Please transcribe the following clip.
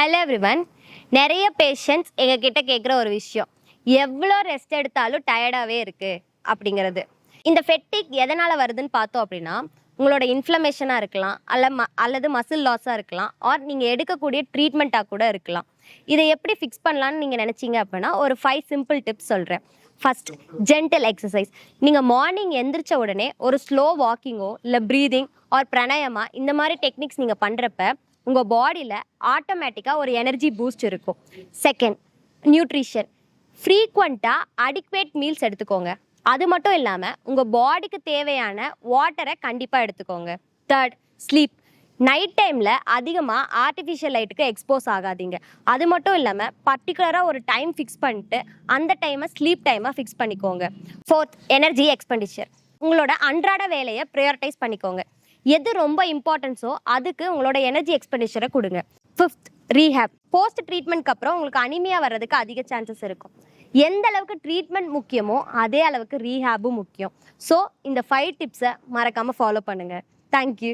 Hello everyone. நிறைய patients எங்ககிட்ட கேட்குற ஒரு விஷயம், எவ்வளோ ரெஸ்ட் எடுத்தாலும் டயர்டாகவே இருக்குது அப்படிங்கிறது. இந்த ஃபெட்டிக் எதனால் வருதுன்னு பார்த்தோம் அப்படின்னா, உங்களோட இன்ஃப்ளமேஷனாக இருக்கலாம், அல்லது மசில் லாஸாக இருக்கலாம், ஆர் நீங்கள் எடுக்கக்கூடிய ட்ரீட்மெண்ட்டாக கூட இருக்கலாம். இதை எப்படி ஃபிக்ஸ் பண்ணலான்னு நீங்கள் நினச்சிங்க அப்படின்னா ஒரு 5 சிம்பிள் டிப்ஸ் சொல்கிறேன். First, gentle exercise. நீங்கள் மார்னிங் எந்திரிச்ச உடனே ஒரு ஸ்லோ வாக்கிங்கோ இல்லை ப்ரீதிங் ஆர் பிராணாயாமா இந்த மாதிரி டெக்னிக்ஸ் நீங்கள் பண்ணுறப்ப உங்கள் பாடியில் ஆட்டோமேட்டிக்காக ஒரு எனர்ஜி பூஸ்ட் இருக்கும். Second, nutrition. ஃப்ரீக்வெண்ட்டாக அடிக்வேட் மீல்ஸ் எடுத்துக்கோங்க. அது மட்டும் இல்லாமல் உங்கள் பாடிக்கு தேவையான வாட்டரை கண்டிப்பாக எடுத்துக்கோங்க. Third, sleep. நைட் டைமில் அதிகமாக ஆர்டிஃபிஷியல் லைட்டுக்கு எக்ஸ்போஸ் ஆகாதீங்க. அது மட்டும் இல்லாமல் பர்டிகுலராக ஒரு டைம் ஃபிக்ஸ் பண்ணிட்டு அந்த டைமை ஸ்லீப் டைமாக ஃபிக்ஸ் பண்ணிக்கோங்க. Fourth, energy expenditure. உங்களோட அன்றாட வேலையை ப்ரையாரிட்டைஸ் பண்ணிக்கோங்க. எது ரொம்ப இம்பார்ட்டன்ஸோ அதுக்கு உங்களோட எனர்ஜி எக்ஸ்பெண்டிச்சரை கொடுங்க. Fifth, rehab. போஸ்ட் ட்ரீட்மெண்ட்க்கு அப்புறம் உங்களுக்கு அனிமியா வர்றதுக்கு அதிக சான்சஸ் இருக்கும். எந்த அளவுக்கு ட்ரீட்மெண்ட் முக்கியமோ அதே அளவுக்கு ரீஹேபும் முக்கியம். ஸோ இந்த 5 டிப்ஸை மறக்காமல் ஃபாலோ பண்ணுங்கள். தேங்க்யூ.